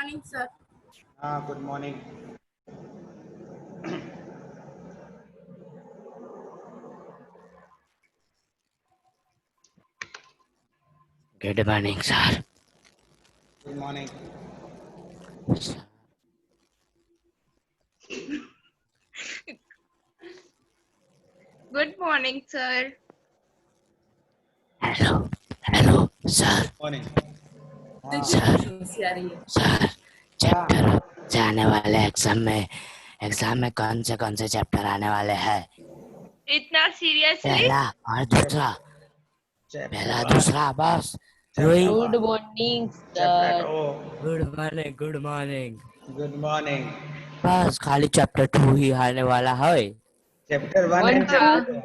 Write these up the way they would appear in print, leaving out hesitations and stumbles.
Morning sir. हाँ, good morning. Good morning sir. Good morning. Good morning sir. Hello hello sir. Morning. Sir chapter जाने वाले exam में कौन से chapter आने वाले हैं? इतना सीरियसली? पहला और दूसरा। पहला दूसरा बस। Good morning sir. Good morning good morning. Good morning. बस खाली चैप्टर 2 ही आने वाला है। चैप्टर 1 One, है।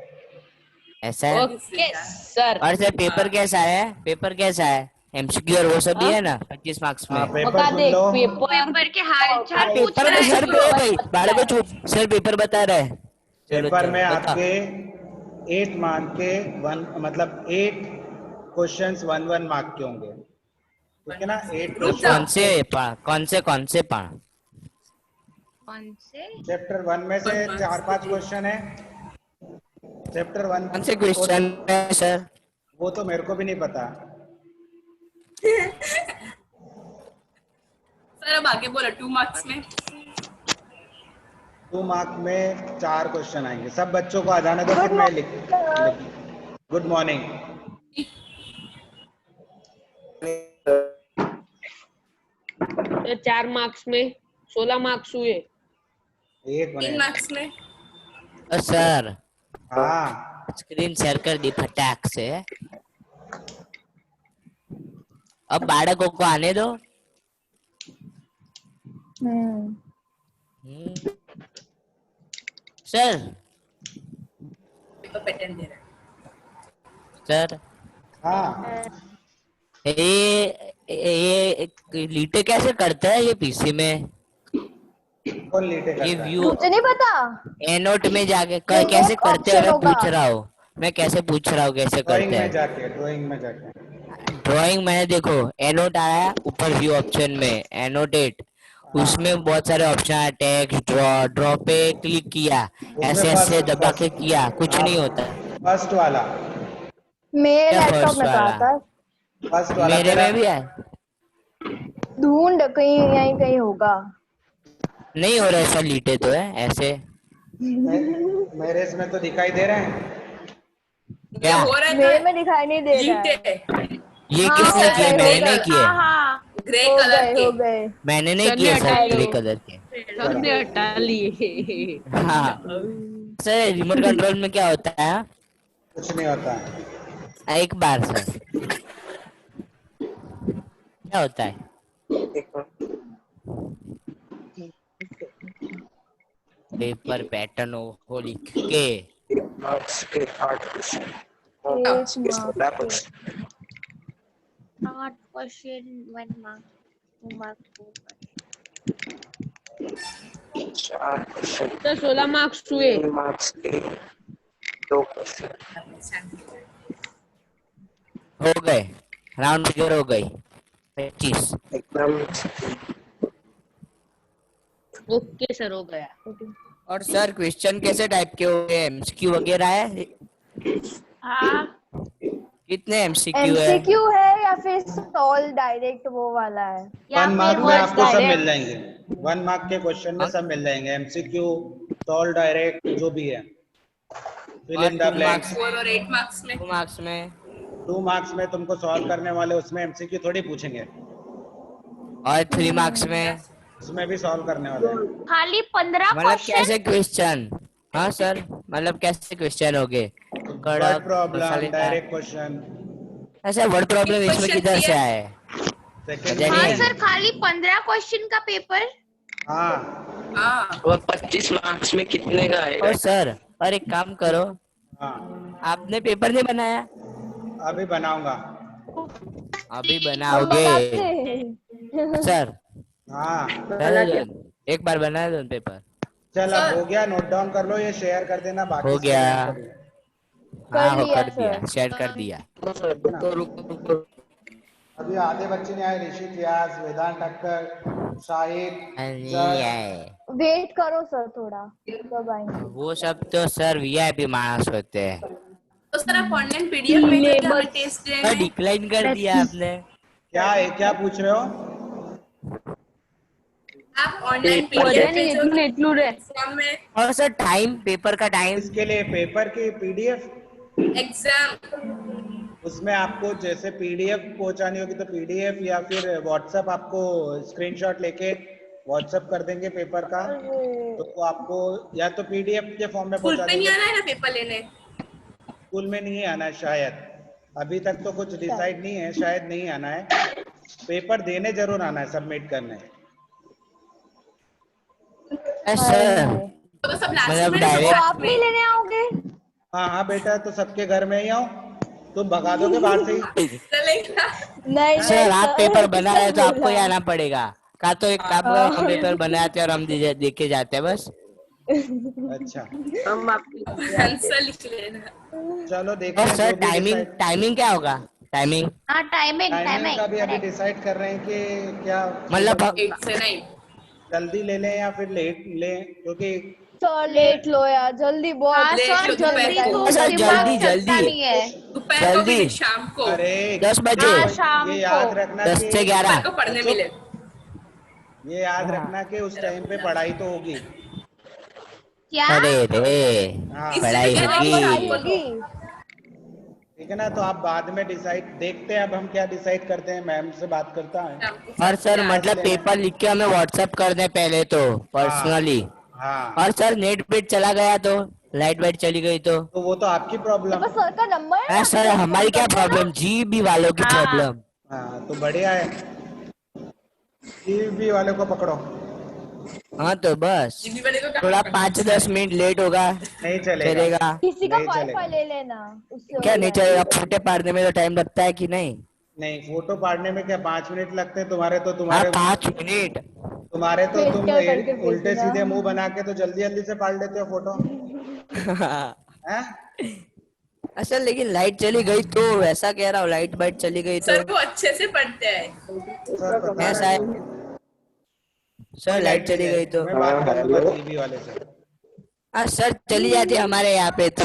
ऐसा है? Okay sir. और सर पेपर कैसा है? पेपर कैसा है? एमसीक्यू और वो सब भी है ना 25 मार्क्स में? हाँ, पेपर बता सुन दे लो। पेपर के हाल चाल पूछ पेपर रहा में सर है। भाई बारे में चुप। सर पेपर बता रहे हैं। पेपर में बता। आपके 8 मार्क के 8 क्वेश्चंस 1 मार्क के होंगे, ठीक है ना? 8 मतलब कौन से कौन से? चैप्टर 1 में से 4-5 क्वेश्चन है। चैप्टर 1 कौन से क्वेश्चन है सर? वो तो मेरे को भी नहीं पता। सर अब आगे बोलो 2 मार्क्स में। 2 मार्क में 4 क्वेश्चन आएंगे। सब बच्चों को आ जाने दो, फिर मैं लिख। Good morning. तो 4 मार्क्स में 16 मार्क्स हुए। 1 3 मिनट। मार्क्स में। सर हाँ, स्क्रीन शेयर कर दी फटाक से। अब बालकों को आने दो। सर पेपर पैटर्न दे रहा है। सर हाँ। ये लीटे कैसे करता है ये पीसी में? कौन लीटे ये करता है? व्यू मुझे नहीं पता। एनोट में जाके ये कैसे एक करते हैं? ऑप्शन होगा। मैं कैसे पूछ रहा हूँ कैसे ड्राइंग करते में हैं? जाके, ड्राइंग में जाके। ड्राइंग में देखो एनोट आया ऊपर व्यू ऑप्शन में एनोटेट, उसमें बहुत सारे ऑप्शन है। टेक्स्ट ड्रॉ पे क्लिक किया, उसमें ऐसे ऐसे दबा के किया, कुछ नहीं आप होता। फर्स्ट वाला, मेरे क्या लैपटॉप फर्स्ट में कहा वाला? था। फर्स्ट वाला मेरे तेरा। में भी है। ढूंढ कहीं यहीं कहीं होगा। नहीं हो रहा ऐसा लीटे तो है ऐसे। मेरे इसमें तो दिखाई दे रहे हैं। ये क्या हो रहा मेरे है में दिखाई नहीं दे रहा है। लीटे। ये हाँ किसने हो किए? गए हो मैंने नहीं गए किए। हाँ ग्रे हो कलर गए के। हो गए। मैंने नहीं सर ने किए हटा सर ग्रे लिए। कलर के। सर ने हटा लिए। हाँ सर रिमोट कंट्रोल में क्या होता है? कुछ नहीं होता है। एक बार सर क्या होता है? पेपर पैटर्न हो लिख के मार्क्स के 8 question. 8 marks 8 question 1 mark 2 mark 4 question तो 16 मार्क्स हुए। 3 मार्क्स के 2 क्वेश्चन। हो गए, राउंड फिगर हो गई 25। एकदम ओके सर हो गया। और सर क्वेश्चन कैसे टाइप के हो गए? एमसीक्यू वगैरह है? हाँ कितने एमसीक्यू है? एमसीक्यू है या फिर सॉल्व डायरेक्ट वो वाला है? 1 मार्क में आपको सब direct। मिल जाएंगे। 1 मार्क के क्वेश्चन में सब मिल जाएंगे। एमसीक्यू, सॉल्व डायरेक्ट, जो भी है। फिल और इन द 2 ब्लैंक्स। 4 और 8 मार्क्स में। 2 मार्क्स में 2 मार्क्स में तुमको सॉल्व करने वाले, उसमें एमसीक्यू थोड़ी पूछेंगे। और 3 मार्क्स में उसमें भी सॉल्व करने वाले हैं। खाली 15 मतलब क्वेश्चन। कैसे क्वेश्चन? हाँ सर मतलब कैसे क्वेश्चन हो गए? वर्ड कड़क प्रॉब्लम, मसालेदार। Direct question. ऐसा वर्ड प्रॉब्लम इसमें क्वेश्चन किधर से क्लियर। आए? सेकंड मजा नहीं हाँ है। सर खाली 15 क्वेश्चन का पेपर। हाँ, हाँ और 25 मार्क्स में कितने का आएगा? और सर और एक काम करो, हाँ, आपने पेपर नहीं बनाया? अभी बनाऊंगा। अभी हम बनाओगे? बनाते। सर हाँ, एक बार बना दो पेपर। चल अब सर हो गया। नोट डाउन कर लो, ये शेयर कर देना बाकी हो गया। स्टूडेंट को भी, हाँ कर हो लिया कर दिया, सर। शेयर कर दिया। सर है ना? रुको रुको रुको। अभी आधे बच्चे नहीं आए। ऋषि, व्यास, वेदांत, टक्कर, शाहिद, नहीं जज, है वेट करो सर थोड़ा, कब आएंगे? वो सब तो सर वीआईपी मानस होते हैं। तो सर आप ऑनलाइन पीडीएफ में करके हमें Syllabus. टेस्ट सर देंगे। डिक्लाइन कर दिया आपने। क्या है, क्या पूछ रहे हो? आप ऑनलाइन पेपर पीडीएफ नहीं भेजोगे एटलू रे एग्जाम में, और सर टाइम पेपर का टाइम इसके लिए पेपर की पीडीएफ, एग्जाम उसमें आपको जैसे पीडीएफ पहुंचानी होगी तो पीडीएफ, या फिर व्हाट्सएप आपको स्क्रीनशॉट लेके व्हाट्सएप कर देंगे पेपर का, तो वो आपको या तो पीडीएफ के फॉर्म में स्कूल पहुंचा पे नहीं देंगे। आना है ना पेपर लेने। स्कूल में नहीं आना है शायद, अभी तक तो कुछ डिसाइड नहीं है, शायद नहीं आना है। पेपर देने जरूर आना है, सबमिट करने। सर तो सब लास्ट मतलब में तो डायरेक्ट आप भी लेने आओगे? हाँ हाँ बेटा, तो सबके घर में ही आओ, तुम भगा दोगे बाहर से ही। चलेगा। नहीं सर आप पेपर बना रहे हो तो आपको ही बोला। आना पड़ेगा। का तो एक काम करो, हम पेपर बनाते हैं और हम देखे जाते हैं बस। अच्छा हम आपकी आंसर लिख लेना। चलो देखते और हैं सर जो भी टाइमिंग decide- टाइमिंग क्या होगा? टाइमिंग हाँ टाइमिंग टाइमिंग का भी अभी टाइमिंग डिसाइड कर रहे हैं कि क्या मतलब 8 से 9। जल्दी ले लें या फिर लेट लें, क्योंकि सर लेट लो यार, जल्दी बहुत। हाँ देख सर लो जल्दी दोपहर तो को। सर दिमाग जल्दी चलता जल्दी नहीं है। दोपहर को भी जल्दी। नहीं, शाम को। अरे 10 बजे। हाँ शाम ये को। याद रखना 10 कि से 11। दोपहर को पढ़ने मिले। ये याद रखना कि उस टाइम पे पढ़ाई तो होगी। क्या? अरे रे हाँ पढ़ाई इसलिए हाँ नहीं, पढ़ाई होगी। होगी। ठीक है ना, तो आप बाद में डिसाइड देखते हैं, अब हम क्या डिसाइड करते हैं, मैम से बात करता है। शाम को और सर यार, मतलब पेपर लिख के हमें व्हाट्सएप कर दें पहले तो पर्सनली। हाँ और सर नेट वेट चला गया तो, लाइट वाइट चली गई तो तो वो तो आपकी प्रॉब्लम। बस सर का नंबर है ना, सर फोन हमारी क्या कर दो ना। प्रॉब्लम, जीबी वालों की हाँ। प्रॉब्लम। हाँ तो बढ़िया है, टीवी वाले को पकड़ो। हाँ तो बस जीबी वाले को थोड़ा कहाँ 5-10 मिनट लेट होगा नहीं चलेगा, चलेगा। किसी का नहीं वाईफाई चलेगा। ले लेना, उससे क्या हो नहीं जाएगा। चलेगा? फूटे पाड़ने में तो टाइम लगता है कि नहीं? नहीं, फोटो पाड़ने में क्या 5 मिनट लगते हैं? तुम्हारे तो हाँ तुम्हारे 5 मिनट। तुम्हारे तो तुम फेशियल करके उल्टे भेजना। सीधे मुंह बना के तो जल्दी जल्दी से पाड़ लेते हो फोटो, हैं? अच्छा लेकिन लाइट चली गई तो, ऐसा कह रहा हूँ लाइट वाइट चली गई तो सर वो अच्छे से पढ़ते हैं। सर पता ऐसा है नहीं, सर, कोई लाइट चली नहीं गई है। तो। मैं बात कर लूंगा टीवी वाले से। हाँ सर चली जाती है हमारे यहाँ पे तो।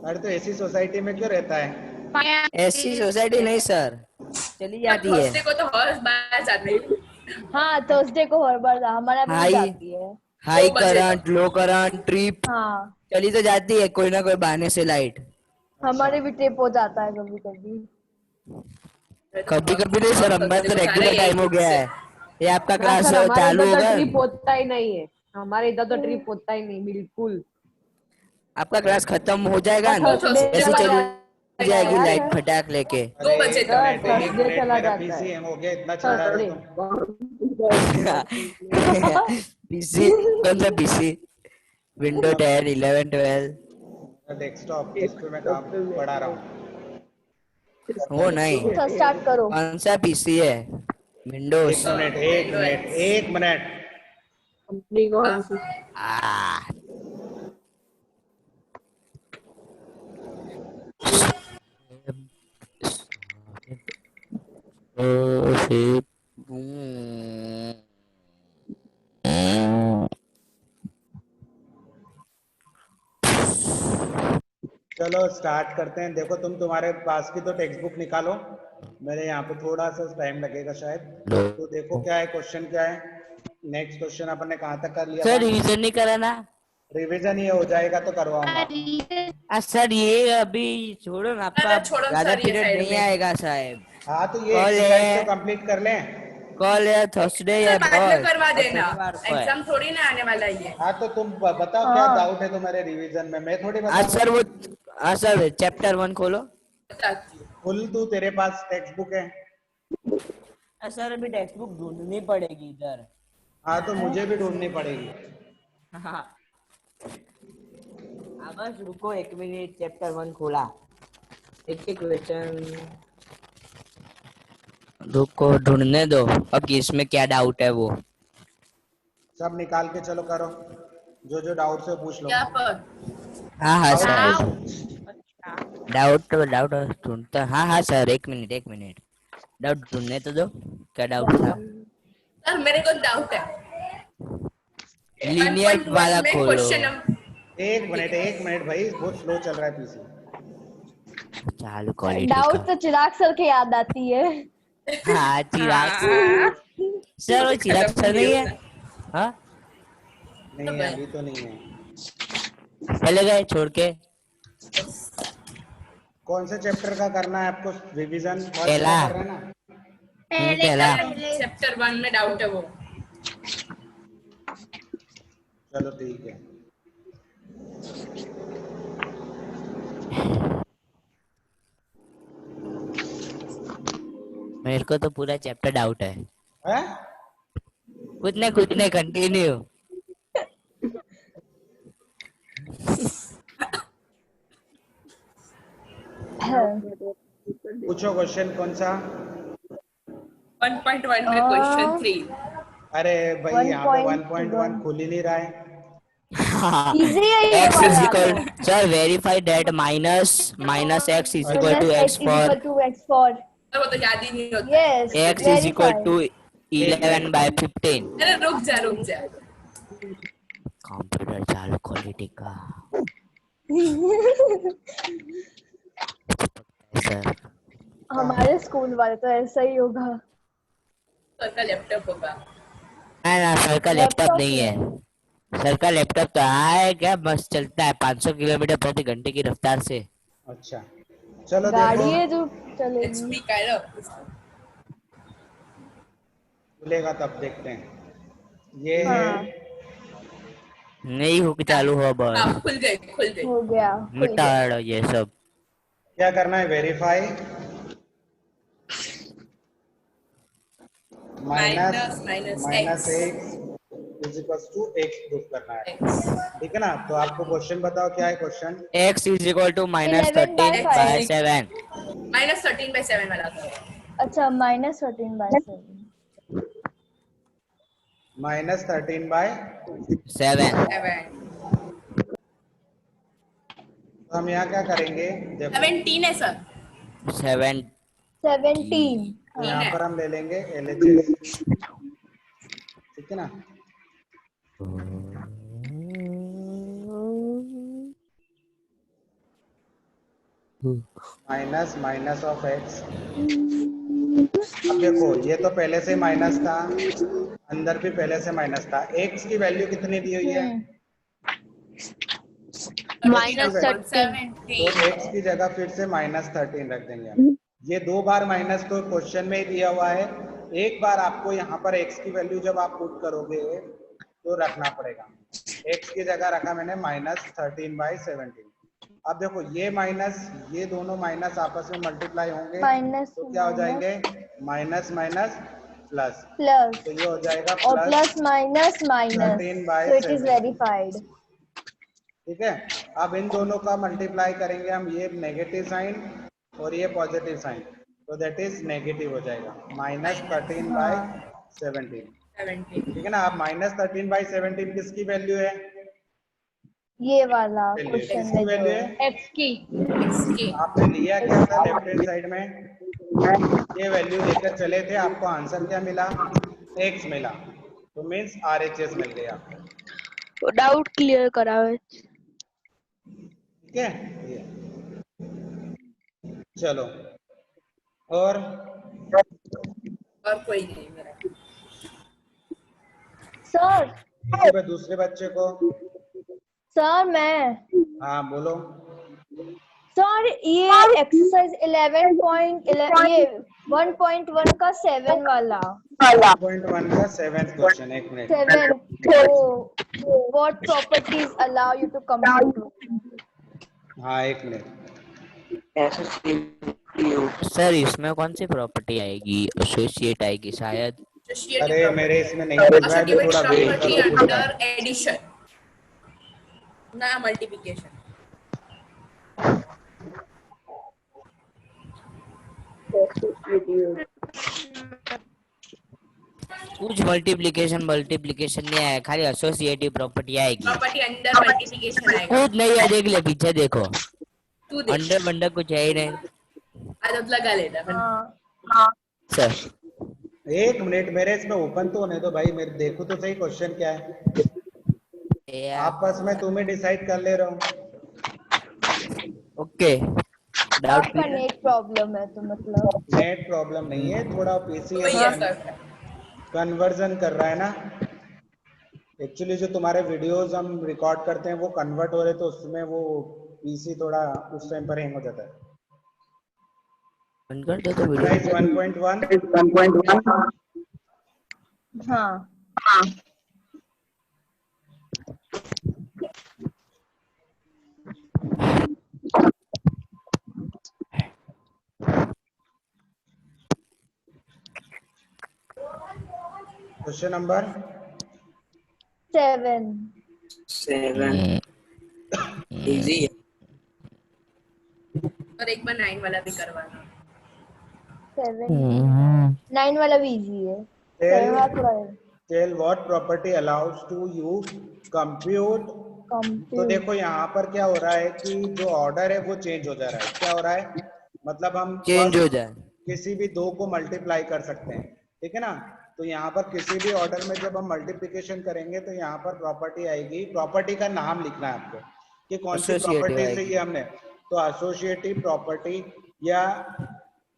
अरे तो ऐसी सोसाइटी में क्यों रहता है? ऐसी सोसाइटी नहीं सर, चली जाती है। थर्सडे को तो हर बार जाते हैं। हाँ थर्सडे को हर बार हमारा भी हाई जाती है। हाई 2 बजे करंट लो करंट ट्रिप हाँ चली तो जाती है कोई ना कोई बहाने से लाइट। हमारे भी ट्रिप हो जाता है कभी कभी। कभी कभी नहीं सर, हमारा तो रेगुलर टाइम हो गया है। ये आपका ना क्लास सर हमारे चालू इधर तो होगा, ट्रिप होता ही नहीं है, हमारे इधर तो ट्रिप होता ही नहीं बिल्कुल। आपका क्लास खत्म हो जाएगा ना, थर्सडे ऐसे चला चली जाएगी जाता लाइट है। फटाक लेके। 2 बजे एक तक। मिनट, एक थर्सडे मिनट, चला मेरा जाता पीसी है। हैंग हो गया, इतना चिल्ला रहे हो तुम। पीसी कौन सा पीसी? विंडो 10 11 12 डेस्कटॉप जिस पे मैं काम पढ़ा रहा हूँ। वो नहीं, सर स्टार्ट करो। कौन सा पीसी है? विंडोज। एक मिनट, एक मिनट, एक मिनट। कंपनी को आ चलो स्टार्ट करते हैं। देखो तुम तुम्हारे पास की तो टेक्स्ट बुक निकालो, मेरे यहाँ पे थोड़ा सा टाइम लगेगा शायद। तो देखो क्या है, क्वेश्चन क्या है। नेक्स्ट क्वेश्चन अपन ने कहाँ तक कर लिया सर था? रिवीजन नहीं करा ना? रिवीजन ये हो जाएगा तो करवाऊंगा। सर ये अभी छोड़ो ना, आपका अरे छोड़ो ज्यादा सर, ये पीरियड साइड नहीं में। आएगा साहब। हाँ तो ये कल एक्सरसाइज है। तो कंप्लीट कर लें। कल है थर्सडे सर है बाद में बस, करवा और देना, शनिवार को है। एग्जाम थोड़ी ना आने वाला है ये। हाँ तो तुम बताओ क्या डाउट है तुम्हारे रिवीजन में, मैं थोड़ी आज बताऊंगा। सर वो, हाँ सर चैप्टर 1 खोलो। बताती हूँ। खुल तू, तेरे पास टेक्स्ट बुक है? सर अभी टेक्स्ट बुक ढूंढनी पड़ेगी इधर। हाँ तो मुझे भी ढूंढनी पड़ेगी। हाँ बस रुको 1 मिनट, चैप्टर 1 खोला, एक एक क्वेश्चन रुको ढूंढने दो अब कि इसमें क्या डाउट है वो। सब निकाल के चलो करो, जो जो डाउट से पूछ लो। क्या पर हाँ हाँ सर, Wow. डाउट ढूंढता। हाँ हाँ सर, 1 मिनट डाउट ढूंढने तो दो, क्या डाउट था? सर मेरे को डाउट है लीनियर 1.1 वाला में खोलो। क्वेश्चन नंबर एक मिनट भाई, बहुत स्लो चल रहा है पीसी। चालू क्वालिटी डाउट का। तो चिराग सर के याद आती है। हाँ चिराग सर, वो चिराग खत्म सर नहीं है? नहीं हाँ नहीं है, अभी तो नहीं है। चले गए छोड़ के। कौन से चैप्टर का करना है आपको रिवीजन? फर्स्ट पहला। का कर रहे हैं ना? पहले पहला। का पहले चैप्टर 1 में डाउट है वो। चलो ठीक है। मेरे को तो पूरा चैप्टर डाउट है। हैं? कुछ नहीं कंटिन्यू। पूछो क्वेश्चन कौन सा? 1.1 में क्वेश्चन 3। अरे भाई यहाँ पे 1.1 1.1 खुल ही नहीं रहा है। इजी है ये x is वाला। equal, sir verify that minus x is equal to Minus x x is for equal to x for वो तो याद ही नहीं होता। yes x is equal verify। to 11 by 15। अरे रुक जा कंप्यूटर चालू क्वालिटी का। सर हमारे स्कूल वाले तो ऐसा ही होगा। सर का लैपटॉप होगा। ना सर का लैपटॉप लैपटॉप नहीं है। सर का लैपटॉप तो है क्या, बस चलता है 500 किलोमीटर प्रति घंटे की रफ्तार से। अच्छा चलो गाड़ी देखो, है जो चलेगी। एचपी का है ना। खुलेगा तब देखते हैं। ये हाँ। है नहीं हो चालू हो हाँ बस। खुल गए। हो गया खुल मिटा गया। ये सब। क्या करना है? Verify minus x is equal to x proof करना है, ठीक है ना? तो आपको क्वेश्चन बताओ क्या है question? x is equal to minus 11 by 13 by 5। 7। -13/7 वाला था। अच्छा -13/7। -13/7। 7 तो हम यहाँ क्या करेंगे? देखो 17 है सर। 7 17। तो यहाँ पर हम ले लेंगे LHS, ठीक है ना? Minus of x. अब देखो ये तो पहले से माइनस था, अंदर भी पहले से माइनस था। एक्स की वैल्यू कितनी दी हुई है? -13। तो एक्स की जगह फिर से -13 रख देंगे हम। ये 2 बार माइनस तो क्वेश्चन में ही दिया हुआ है। एक बार आपको यहाँ पर एक्स की वैल्यू जब आप पुट करोगे तो रखना पड़ेगा। एक्स की जगह रखा मैंने -13/17। अब देखो ये माइनस, ये दोनों माइनस आपस में मल्टीप्लाई होंगे तो क्या हो जाएंगे? माइनस माइनस प्लस, प्लस तो ये हो जाएगा और plus minus minus, 13/17। so it is verified। ठीक है, अब इन दोनों का मल्टीप्लाई करेंगे हम, ये नेगेटिव साइन और ये पॉजिटिव साइन, तो दैट इज नेगेटिव हो जाएगा -13/17। ठीक है ना? अब -13/17 किसकी वैल्यू है? ये वाला वैल्यू क्वेश्चन किसकी में वैल्यू जो है? x की आपने लिया क्या था लेफ्ट हैंड साइड में? ये वैल्यू लेकर चले थे, आपको आंसर क्या मिला? x मिला, तो मीन्स RHS मिल गया आपको। डाउट क्लियर करावे। ठीक है, ये चलो और कोई नहीं मेरा। सर किसी पे दूसरे बच्चे को? सर मैं हाँ बोलो। सर ये एक्सरसाइज 11.11 ये 1.1 का 7 वाला 1.1 का 7th क्वेश्चन, एक मिनट। 7 तो what properties allow you to compute? हाँ एक मिनट। सर इसमें कौन सी प्रॉपर्टी आएगी? एसोसिएट आएगी शायद। अरे मेरे इसमें नहीं दिख रहा है, तो थोड़ा वेट करो, खुल रहा है। अंडर एडिशन ना मल्टीप्लिकेशन। कुछ मल्टीप्लिकेशन नहीं आया, खाली एसोसिएटिव प्रॉपर्टी आएगी। प्रॉपर्टी अंडर मल्टीप्लिकेशन आएगा। कुछ नहीं है, देख ले पीछे देखो, तू देख, अंडर बंडर कुछ है ही नहीं। आदत लगा लेना। हाँ सर एक मिनट, मेरे इसमें ओपन तो होने दो भाई, मेरे देखो तो सही क्वेश्चन क्या है। आपस में तुम ही डिसाइड कर ले रहे हो। ओके, डाउट आपका क्लियर। नेट प्रॉब्लम है तो मतलब। नेट प्रॉब्लम नहीं है, थोड़ा पीसी वही अभी है सर। कन्वर्जन कर रहा है ना। एक्चुअली जो तुम्हारे वीडियोस हम रिकॉर्ड करते हैं वो कन्वर्ट हो रहे, तो उसमें वो पीसी थोड़ा उस टाइम पर हैंग हो जाता है। बंद कर दो तो वीडियो। गाइस 1.1। 1.1। हाँ, क्वेश्चन नंबर 7। 7 इजी है। और एक बार 9 वाला भी करवाना। 7 9 वाला भी इजी है, 7 वाला थोड़ा tell what property allows to you compute. तो कंप्यूट। देखो यहाँ पर क्या हो रहा है कि जो ऑर्डर है वो चेंज हो जा रहा है। क्या हो रहा है, मतलब हम चेंज हो फर्स्ट जाए। किसी भी दो को मल्टीप्लाई कर सकते हैं, ठीक है ना। तो यहाँ पर किसी भी ऑर्डर में जब हम मल्टीप्लिकेशन करेंगे तो यहाँ पर प्रॉपर्टी आएगी। प्रॉपर्टी का नाम लिखना है आपको कि कौन सी एसोसिएटिव प्रॉपर्टी से आएगी। ये हमने। तो एसोसिएटिव प्रॉपर्टी या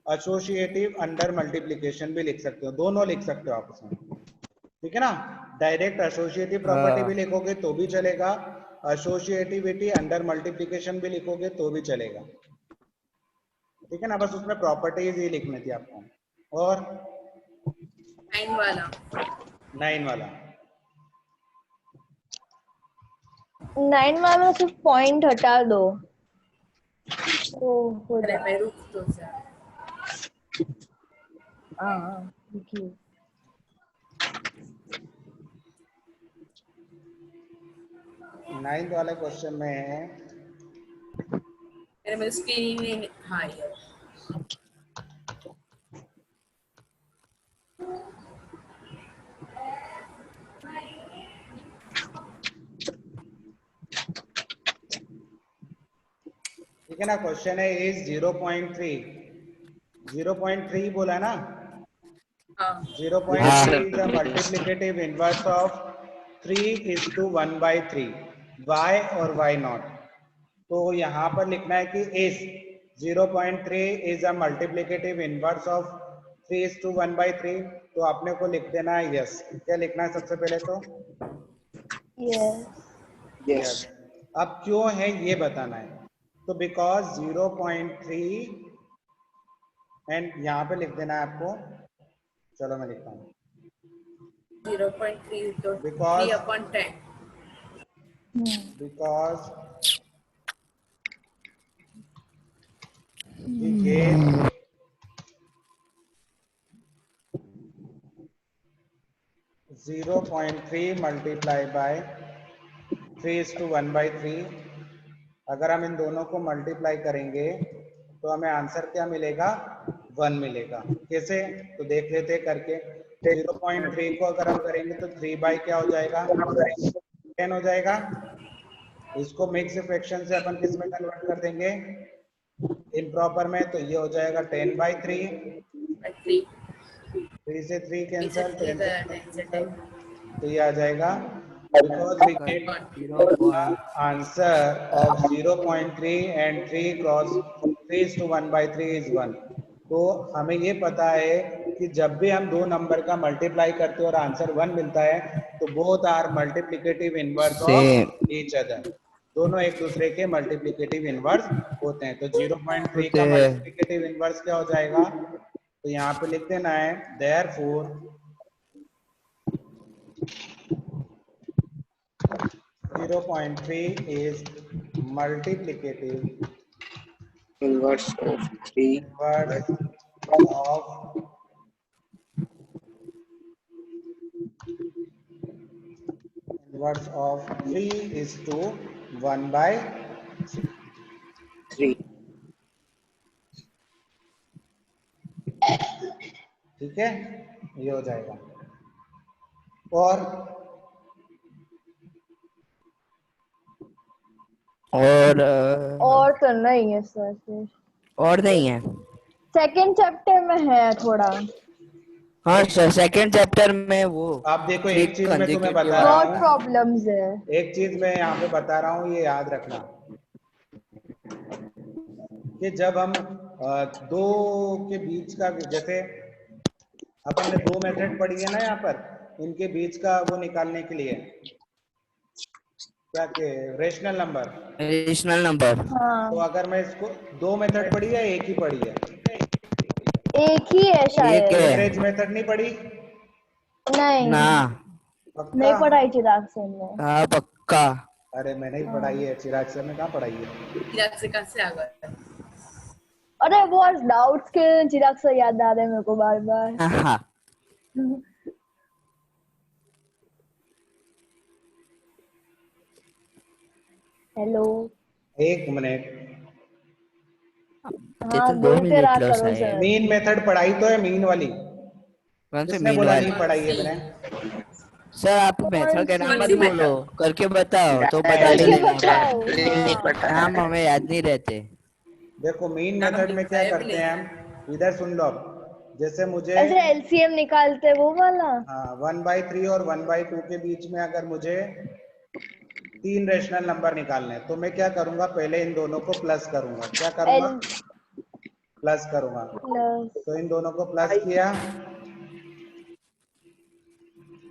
एसोसिएटिव अंडर मल्टीप्लिकेशन भी लिख सकते हो, दोनों लिख सकते हो आप उसमें, ठीक है ना। डायरेक्ट एसोसिएटिव प्रॉपर्टी भी लिखोगे तो भी चलेगा, एसोसिएटिविटी अंडर मल्टीप्लिकेशन भी लिखोगे तो भी चलेगा, ठीक है ना। बस उसमें प्रॉपर्टीज ही लिखनी थी आपको। और 9 वाला। 9 वाला 9 वाला में सिर्फ पॉइंट हटा दो तो हो अरे जाए। मैं रुक तो सर। हाँ, देखिए 9th वाले क्वेश्चन में है, मेरे में स्क्रीन ही नहीं। हाँ ये ठीक है ना। क्वेश्चन है इज 0.3, 0.3 बोला है ना। हाँ 0.3 is the multiplicative inverse of 3:1/3, why और why not। तो यहाँ पर लिखना है कि is 0.3 is a multiplicative inverse of 3:1/3। तो आपने को लिख देना है यस। क्या लिखना है सबसे पहले तो यस। यस। अब क्यों है ये बताना है। तो बिकॉज 0.3 एंड यहाँ पे लिख देना है आपको। चलो मैं लिखता हूँ 0.3 तो Because- 3/10। because we get 0.3 multiplied by 3:1/3। अगर हम इन दोनों को मल्टीप्लाई करेंगे तो हमें आंसर क्या मिलेगा, 1 मिलेगा। कैसे, तो देख लेते हैं करके। 0.3 को अगर हम करेंगे तो 3 बाई क्या हो जाएगा, 10 हो जाएगा। इसको मिक्स फ्रैक्शन से अपन किस में कन्वर्ट कर देंगे, इम्प्रॉपर में। तो ये हो जाएगा 10/3। 3 3 से 3 कैंसल, 10 से 10 से 10। तो ये आ जाएगा। Because we get answer of 0.3 and 3 cross 3:1/3 is 1। तो हमें ये पता है कि जब भी हम दो नंबर का मल्टीप्लाई करते हैं और आंसर 1 मिलता है तो both are multiplicative inverse of each other. दोनों एक दूसरे के मल्टीप्लिकेटिव इनवर्स होते हैं। तो 0.3 का मल्टीप्लिकेटिव इनवर्स क्या हो जाएगा, तो यहाँ पे लिख देना है therefore 0.3 is multiplicative Inverse of 3 inverse of inverse of 3:1/3। 3। ठीक है, ये हो जाएगा। और और तो नहीं है सर, फिर और नहीं है। सेकंड चैप्टर में है थोड़ा। हाँ सर, सेकंड चैप्टर में वो अब देखो एक चीज मैं तुम्हें consecutive बता रहा बहुत हूँ, प्रॉब्लम्स है। एक चीज मैं यहाँ पे बता रहा हूँ, ये याद रखना कि जब हम दो के बीच का, जैसे अपन ने दो मेथड पढ़ी है ना यहाँ पर, इनके बीच का वो निकालने के लिए क्या के रेशनल नंबर। Rational number. हाँ, तो अगर मैं इसको दो मेथड पढ़ी है, एक ही पढ़ी है, एक ही है एक शायद। है एवरेज मेथड नहीं पढ़ी? नहीं, ना। पक्का? नहीं पढ़ाई चिराग सर ने। हाँ पक्का। अरे मैंने ही पढ़ाई है, चिराग सर ने कहाँ पढ़ाई है? चिराग से कहाँ से आ गया? अरे वो डाउट्स के चिराग सर याद आ रहे हैं मेरे को बार बार। हाँ हाँ। हेलो। एक मिनट, ये हाँ तो 2 बोलते मिनट रहा लो करो शायद। सर। मीन मेथड पढ़ाई तो है, मीन वाली? कौन से किसने मीन बोला वाली? नहीं पढ़ाई है मैंने? सर आप कौन मेथड का नाम कौन मत सी बोलो, method? करके बताओ तो बता करके देंगे। बताओ। नहीं हाँ। पता है। नाम हमें याद नहीं रहते। देखो मीन नाम मेथड में क्या लिखाया भी करते नहीं हैं है। हम, इधर सुन लो अब। जैसे मुझे ऐसे एलसीएम निकालते वो वाला। हाँ 1/3 और 1/2 के बीच में अगर मुझे 3 रेशनल नंबर निकालने हैं, तो मैं क्या करूंगा, पहले इन दोनों को प्लस करूंगा। क्या करूंगा? एल प्लस करूंगा। प्लस तो इन दोनों को प्लस किया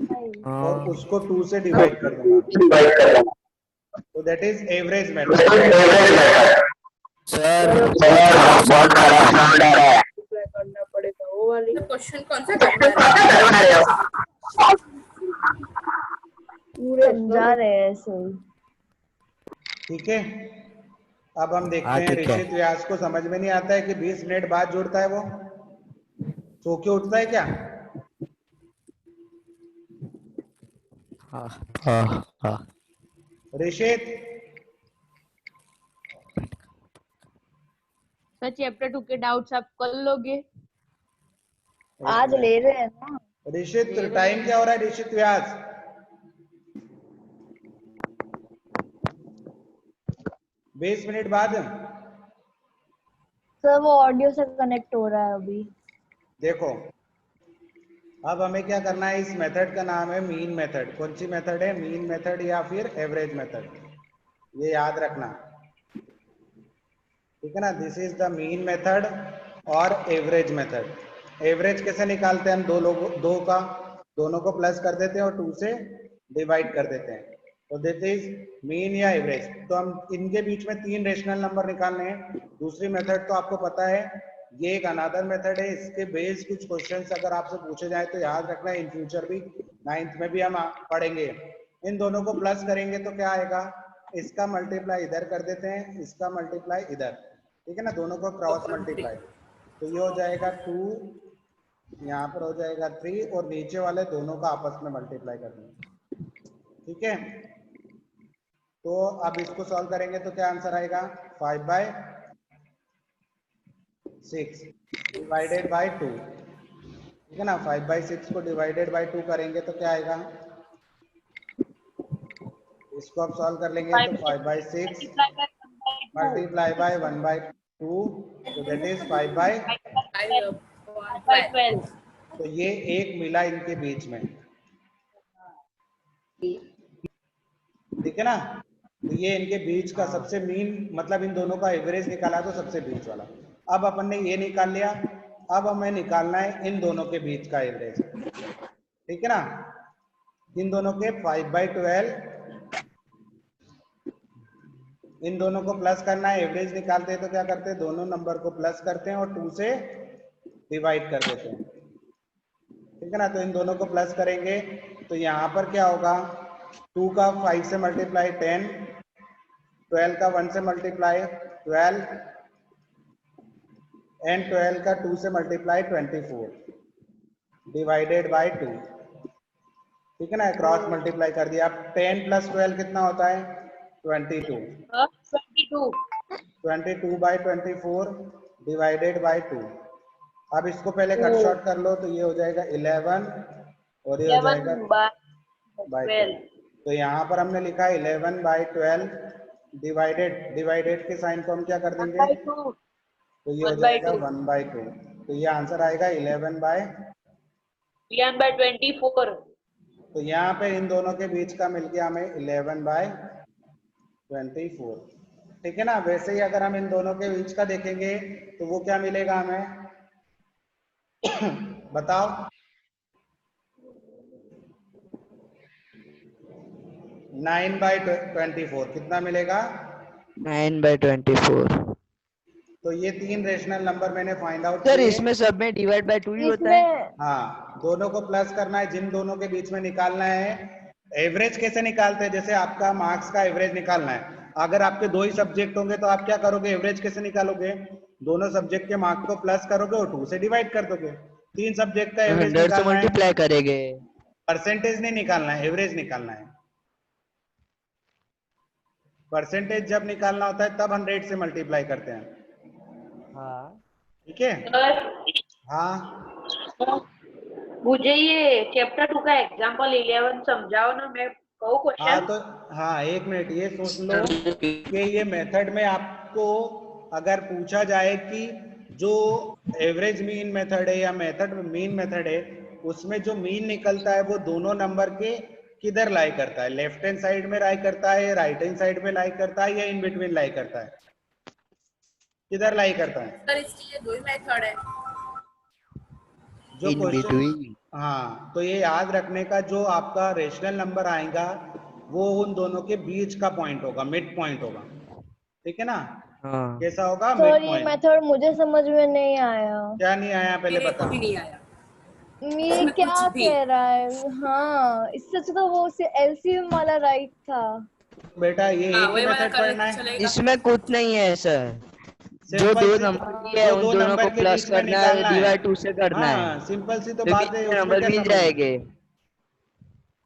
और हाँ उसको 2 से डिवाइड कर दूंगा। तो that is average method. Sir बहुत खराब साउंड आ रहा है। करना पड़ेगा वो वाली। तो क्वेश्चन कौन सा करवा रहे हो? पूरे समझा रहे हैं सही। ठीक है, अब हम देखते हाँ हैं ठीक है। ऋषित व्यास को समझ में नहीं आता है कि 20 मिनट बाद जुड़ता है, वो सो के उठता है क्या? हाँ हाँ हाँ। ऋषित सर चैप्टर 2 के डाउट्स आप कर लोगे? आज ले रहे हैं ना। ऋषित टाइम क्या हो रहा है ऋषित व्यास? 20 मिनट बाद। सर वो ऑडियो से कनेक्ट हो रहा है अभी। देखो अब हमें क्या करना है, इस मेथड का नाम है मीन मेथड। कौन सी मेथड है? मीन मेथड या फिर एवरेज मेथड, ये याद रखना। ठीक है ना, this is the mean method और एवरेज मेथड। एवरेज कैसे निकालते हैं हम, दोनों को प्लस कर देते हैं और 2 से डिवाइड कर देते हैं। तो दिस इज मीन या एवरेज। तो हम इनके बीच में 3 रेशनल नंबर निकालने हैं। दूसरी मेथड तो आपको पता है, ये एक अनदर मेथड है। इसके बेस कुछ क्वेश्चंस अगर आपसे पूछे जाए तो याद रखना, इन फ्यूचर भी 9th में भी हम पढ़ेंगे। इन दोनों को प्लस करेंगे तो क्या आएगा, इसका मल्टीप्लाई इधर कर देते हैं, इसका मल्टीप्लाई इधर, ठीक है ना, दोनों को क्रॉस मल्टीप्लाई। तो ये हो जाएगा 2, यहाँ पर हो जाएगा 3 और नीचे वाले दोनों का आपस में मल्टीप्लाई कर देंगे। ठीक है, तो अब इसको सॉल्व करेंगे तो क्या आंसर आएगा, 5/6 डिवाइडेड बाई 2। ठीक है ना, 5/6 को डिवाइडेड बाई 2 करेंगे तो क्या आएगा, इसको आप सॉल्व कर लेंगे तो 5/6 मल्टीप्लाई बाय 1/2, तो दैट इज 5/12। तो ये एक मिला इनके बीच में, ठीक है ना। तो ये इनके बीच का सबसे मीन, मतलब इन दोनों का एवरेज निकाला तो सबसे बीच वाला। अब अपन ने ये निकाल लिया, अब हमें निकालना है इन दोनों के बीच का एवरेज। ठीक है ना, इन दोनों के 5/12, इन दोनों को प्लस करना है। एवरेज निकालते हैं तो क्या करते हैं, दोनों नंबर को प्लस करते हैं और 2 से डिवाइड कर देते हैं। ठीक है ना, तो इन दोनों को प्लस करेंगे तो यहाँ पर क्या होगा, 2 का 5 से मल्टीप्लाई 10, 12 का 1 से मल्टीप्लाई 12 एंड 12 का 2 से मल्टीप्लाई 24 डिवाइडेड बाय 2। ठीक है ना, क्रॉस मल्टीप्लाई कर दिया। अब 10 + 12 कितना होता है, 22। 22/24 डिवाइडेड बाय 2। अब इसको पहले कट शॉर्ट कर लो तो ये हो जाएगा 11 और ये हो जाएगा बाय 12। तो यहाँ पर हमने लिखा 11/12 डिवाइडेड के साइन को हम क्या कर देंगे, तो ये हो जाएगा 1/2। तो ये आंसर आएगा 11/12। 11/24। तो यहाँ पे इन दोनों के बीच का मिल गया हमें 11/24। ठीक है ना। वैसे ही अगर हम इन दोनों के बीच का देखेंगे तो वो क्या मिलेगा हमें बताओ। 9/24 कितना मिलेगा। 9/24। तो ये तीन रेशनल नंबर मैंने फाइंड आउट सर किए। इसमें सब में डिवाइड बाय 2 ही होता है। इसमें हाँ, दोनों को प्लस करना है, जिन दोनों के बीच में निकालना है। एवरेज कैसे निकालते हैं, जैसे आपका मार्क्स का एवरेज निकालना है, अगर आपके दो ही सब्जेक्ट होंगे तो आप क्या करोगे, एवरेज कैसे निकालोगे, दोनों सब्जेक्ट के मार्क्स को प्लस करोगे और 2 से डिवाइड कर दोगे। तीन सब्जेक्ट का तो एवरेज 100 से निकालना है, मल्टीप्लाई करेंगे। परसेंटेज नहीं निकालना है, एवरेज निकालना है। परसेंटेज जब निकालना होता है तब 100 से मल्टीप्लाई करते हैं। हाँ ठीक है। सर हाँ मुझे ये चैप्टर 2 का एग्जांपल 11 समझाओ ना, मैं कहूँ हाँ क्वेश्चन। तो हाँ, एक मिनट ये सोच लो कि ये मेथड में आपको अगर पूछा जाए कि जो एवरेज मीन मेथड है या मेथड मीन मेथड है, उसमें जो मीन निकलता है वो दोनों नंबर के किधर लाई करता है, लेफ्ट हैंड साइड में लाई करता है, राइट हैंड साइड में लाई करता है, या इन बिटवीन लाई करता है, किधर लाई करता है। सर इसके लिए दो ही मेथड है। जो इन क्वेश्चन, बिटवीन। हाँ तो ये याद रखने का, जो आपका रेशनल नंबर आएगा वो उन दोनों के बीच का पॉइंट होगा, मिड पॉइंट होगा। ठीक है ना। हाँ कैसा होगा, सर मिड ये पॉइंट। मेथड मुझे समझ में नहीं आया। क्या नहीं आया पहले मेरे को बता। भी नहीं आया ये इसमें कुछ क्या भी। कह रहा है। हाँ इससे अच्छा तो वो एलसीएम वाला राइट था। बेटा ये हाँ एक ही वही वाला मेथड कर ले पढ़ना तो है, चलेगा। इसमें कुछ नहीं है सर। जो सिंपल दो सी, नंबर दिए हैं जो उन दो दोनों को नंबर के प्लस बीच में करना है, निकालना है। डिवाइड 2 से करना है, हाँ सिंपल सी तो तो बात बीच है, में उसमें नंबर क्या मिल समझना है। जाएंगे।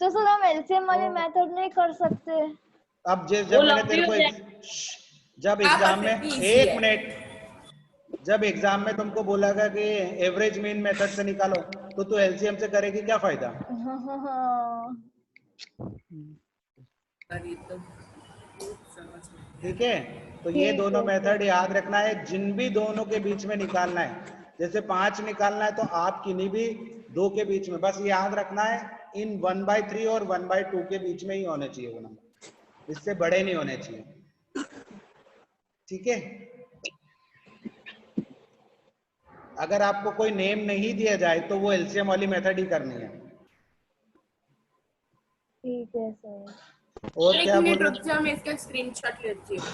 तो सर हम एलसीएम वाले मेथड नहीं कर सकते। अब वो जब मैंने लंबी तेरे हो को जाए। जब हाँ पर एग्जाम फिर में, भी इजी एक है। मिनट, जब एग्जाम में तुमको बोलागा कि एवरेज मीन मेथड से निकालो, तो तू एलसीएम से करेगी, क्या फायदा। हाँ हाँ हाँ। सर ये तो समझ में नहीं ठीक आया। है। तो ये ठीक दोनों है सर। मेथड याद रखना है, जिन भी दोनों के बीच में निकालना है, जैसे 5 निकालना है तो आप किन्हीं भी दो के बीच में, बस ये याद रखना है इन 1/3 और 1/2 के बीच में ही होने चाहिए वो नंबर, इससे बड़े नहीं होने चाहिए। ठीक है। अगर आपको कोई नेम नहीं दिया जाए तो वो एलसीएम वाली मेथड ही करनी है। ठीक है सर। और एक क्या बोल मिनट रुक रहे। जाओ, मैं इसका स्क्रीनशॉट लेती हूँ।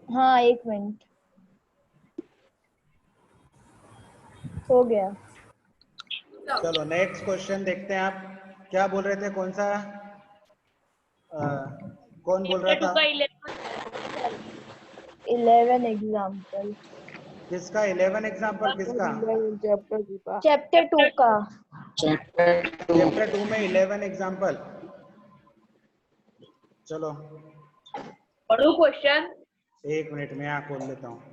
हाँ एक मिनट हो गया। तो चलो नेक्स्ट क्वेश्चन देखते हैं। आप क्या बोल रहे थे, कौन सा अ, कौन बोल रहा चैप्टर 2 था। का 11 11 एग्जाम्पल। किसका 11 एग्जाम्पल किसका। चैप्टर 2 चैप्टर का। 2। Chapter 2. चैप्टर 2 में 11 एग्जाम्पल। चलो पढ़ू क्वेश्चन। एक मिनट में यहाँ खोल लेता हूँ।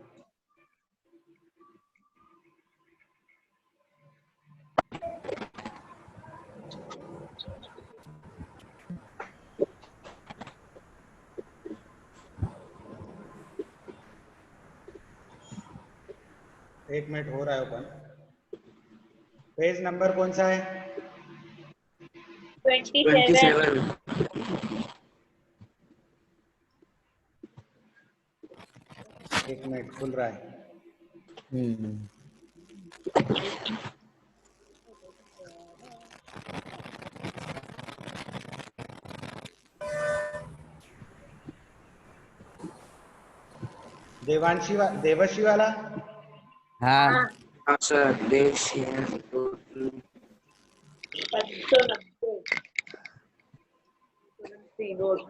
एक मिनट हो रहा है ओपन। पेज नंबर कौन सा है। 27। 27. एक मिनट खुल रहा है। हम्म। देवशी वाला। हाँ हाँ सर, देश है तो 590 नोट।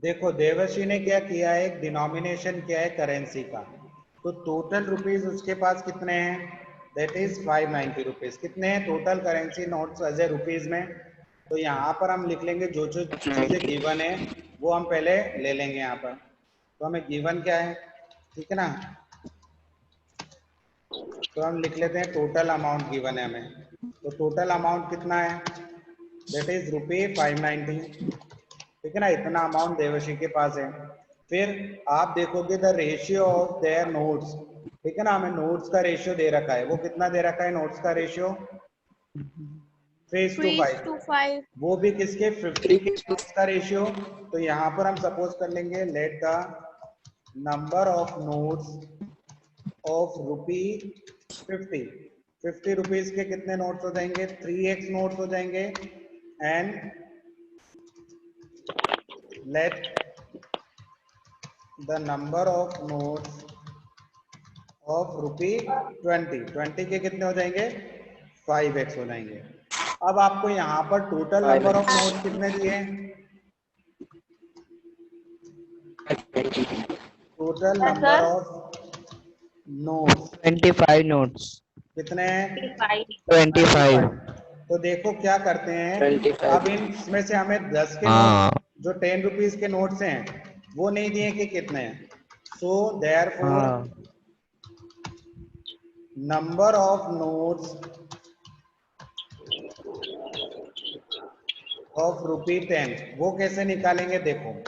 देखो देवशी ने क्या किया है, एक डिनोमिनेशन किया है करेंसी का, तो टोटल रुपीज उसके पास कितने हैं, दैट इज 590 रुपीज। कितने हैं total currency notes as a rupees में, तो यहाँ पर हम लिख लेंगे जो जो चीजें गिवन है वो हम पहले ले लेंगे यहाँ पर। तो हमें गिवन क्या है, ठीक है ना, तो हम लिख लेते हैं टोटल अमाउंट गिवन है हमें। तो टोटल अमाउंट कितना है, दैट इज ₹590, ठीक है ना, इतना अमाउंट देवशी के पास है। फिर आप देखोगे the ratio of their notes, ठीक है ना, हमें नोट्स का रेशियो दे रखा है, वो कितना दे रखा है नोट्स का रेशियो, 3:5, वो भी किसके 50 के नोट्स का रेशियो। तो यहाँ पर हम सपोज कर लेंगे let the number of notes of ₹50 rupees के कितने नोट्स हो जाएंगे, 3x नोट्स हो जाएंगे। And let the number of notes of ₹20 के कितने हो जाएंगे, 5x हो जाएंगे। अब आपको यहाँ पर टोटल नंबर ऑफ नोट्स कितने दिए, total number of notes 25 notes, कितने हैं, 25। तो देखो क्या करते हैं, 25। अब इसमें से हमें 10 के हाँ। नोट जो 10 रुपीज के नोट्स हैं वो नहीं दिए कि कितने हैं, सो देयरफॉर हाँ। नंबर ऑफ नोट्स ऑफ ₹10 वो कैसे निकालेंगे, देखो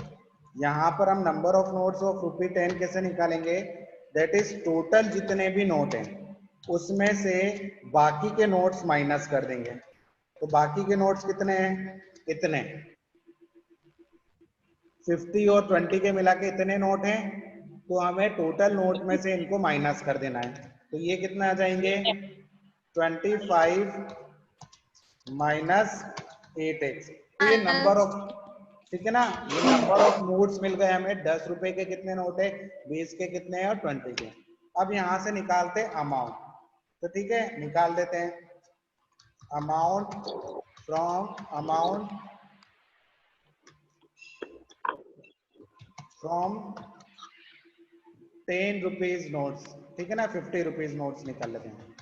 यहाँ पर हम नंबर ऑफ नोट्स ऑफ ₹10 कैसे निकालेंगे, दैट इज टोटल जितने भी नोट हैं उसमें से बाकी के नोट्स माइनस कर देंगे। तो बाकी के नोट्स कितने हैं, इतने 50 और 20 के मिला के इतने नोट हैं, तो हमें टोटल नोट में से इनको माइनस कर देना है। तो ये कितना आ जाएंगे, 25 माइनस 8x, ये नंबर ऑफ, ठीक है ना, ये नंबर ऑफ नोट्स मिल गए हमें। 10 रुपए के कितने नोट है, 20 के कितने हैं और 20 के। अब यहाँ से निकालते अमाउंट, तो ठीक है निकाल देते हैं अमाउंट फ्रॉम ₹10 नोट्स, ठीक है ना, ₹50 नोट्स निकाल लेते हैं,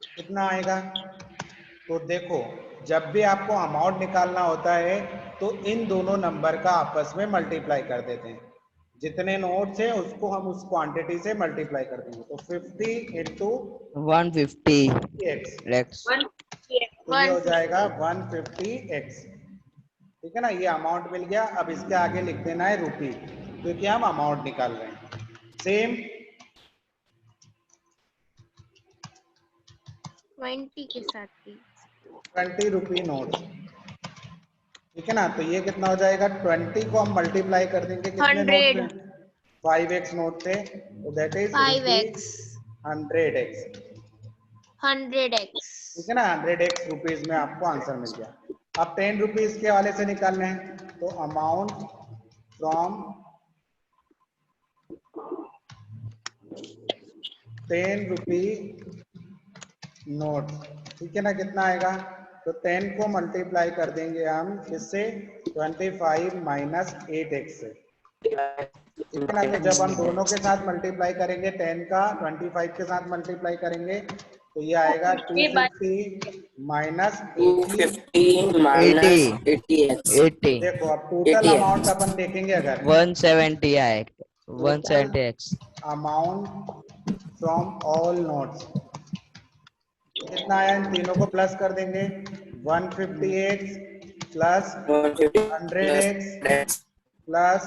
कितना आएगा। तो देखो जब भी आपको अमाउंट निकालना होता है तो इन दोनों नंबर का आपस में मल्टीप्लाई कर देते हैं, जितने नोट्स हैं उसको हम उस क्वांटिटी से मल्टीप्लाई कर देंगे। तो 50 इंटू 150 x, तो ये हो जाएगा 150x, ठीक है ना, ये अमाउंट मिल गया। अब इसके आगे लिख देना है रुपी, क्योंकि हम अमाउंट निकाल रहे हैं। सेम 20 के साथ भी ₹20 नोट्स, ठीक है ना, तो ये कितना हो जाएगा, 20 को हम मल्टीप्लाई कर देंगे कितने नोट में, 5x नोट से, तो that is 5x 100x, 100x ठीक है ना, 100x रुपीज में आपको आंसर मिल गया। अब 10 रुपीज के वाले से निकालने हैं, तो अमाउंट फ्रॉम 10 रुपी नोट, ठीक है ना, कितना आएगा, तो 10 को मल्टीप्लाई कर देंगे हम किससे, 25 माइनस 8x से, ठीक है ना। तो जब हम दोनों के साथ मल्टीप्लाई करेंगे 10 का 25 के साथ मल्टीप्लाई करेंगे तो ये आएगा 250 माइनस 250 minus 80x. 80 देखो अब टोटल अमाउंट अपन देखेंगे, अगर 170 आए, 170x amount from all notes कितना आया, इन तीनों को प्लस कर देंगे, 150x plus 100x plus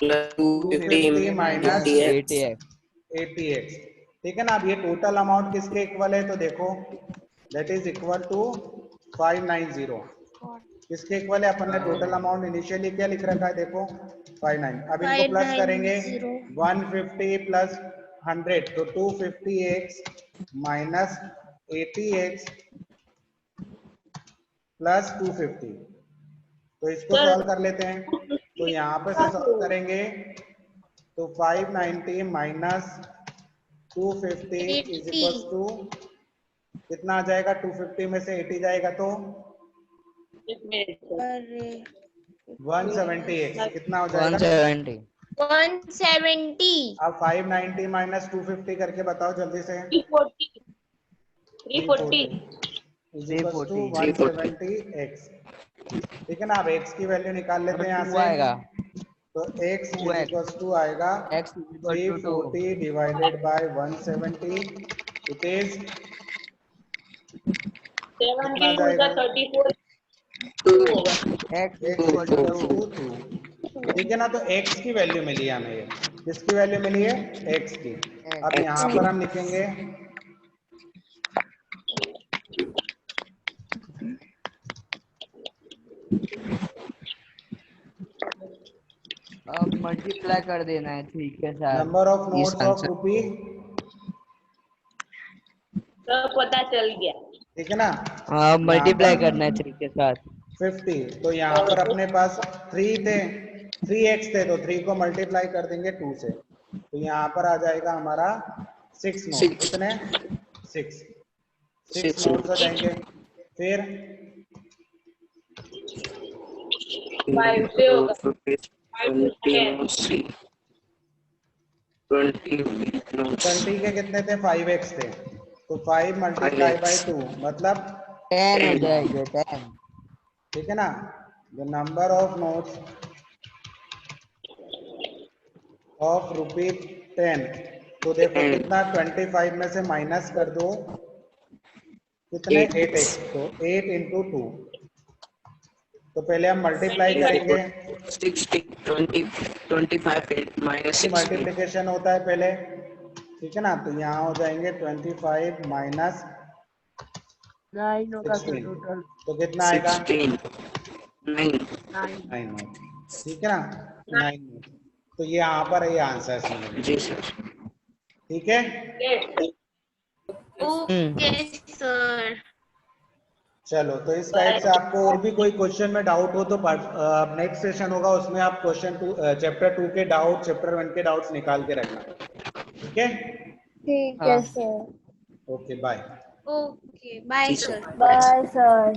250 minus 80x, ठीक है ना। अब ये टोटल अमाउंट किसके इक्वल है, तो देखो दैट इज इक्वल टू 590, किसके इक्वल है, अपन ने टोटल अमाउंट इनिशियली क्या लिख रखा है, देखो 59। अब इनको प्लस करेंगे 150 प्लस 100, तो 250x माइनस 80x प्लस 250, तो इसको सॉल्व कर लेते हैं। तो यहाँ पे से सॉल्व करेंगे तो 590 माइनस 250 इज इक्वल टू कितना आ जाएगा, 250 में से 80 जाएगा तो एक मिनट सर। अरे 170x कितना हो जाएगा? 170 170 अब 590 माइनस 250 करके बताओ जल्दी से। 340 340 इज इक्वल टू 170x। ठीक है ना, अब x की वैल्यू निकाल लेते हैं यहाँ 2 से। आएगा तो x is 2x equal to आएगा x equal to 2 340 divided by 170, it is 70 कितना जाएगा? 34 2 होगा। x x equal is to equal 2 to 2। ठीक है ना, तो x की वैल्यू मिली है हमें। ये किसकी वैल्यू मिली है? x की। अब यहाँ पर हम लिखेंगे अब मल्टीप्लाई कर देना है 3 के साथ नंबर ऑफ इस नोट्स ऑफ आंसर रुपी। सब पता चल गया। ठीक है ना, हाँ यहाँ मल्टीप्लाई पर करना है 3 के साथ 50, तो यहाँ पर अपने पास 3 थे, 3x थे, तो 3 को मल्टीप्लाई कर देंगे 2 से, तो यहाँ पर आ जाएगा हमारा 6 नोट। कितने? 6 नोट्स हो जाएंगे। फिर 5 से होगा 5 20 के कितने थे? 5x थे, तो 5 मल्टीप्लाई बाई 2 मतलब 10 हो जाएगा 10 ठीक है ना। The number of notes of rupee 10, तो देखो कितना 25 में से माइनस कर दो, कितने? 8x, तो 8 इंटू 2। तो पहले हम मल्टीप्लाई करेंगे, 25 minus 16 मल्टीप्लिकेशन होता है पहले। ठीक है ना, तो यहाँ हो जाएंगे 25 माइनस 16, तो कितना आएगा? 9 9। ठीक है ना, 9। तो ये यहाँ पर ये आंसर है। जी सर। ठीक है, ओके सर। चलो, तो इस टाइप से आपको और भी कोई क्वेश्चन में डाउट हो तो नेक्स्ट सेशन होगा, उसमें आप क्वेश्चन 2 चैप्टर 2 के डाउट, चैप्टर 1 के डाउट्स निकाल के रखना। ठीक है, ठीक है सर। Okay bye. ओके बाय जी सर। सर। Bye sir.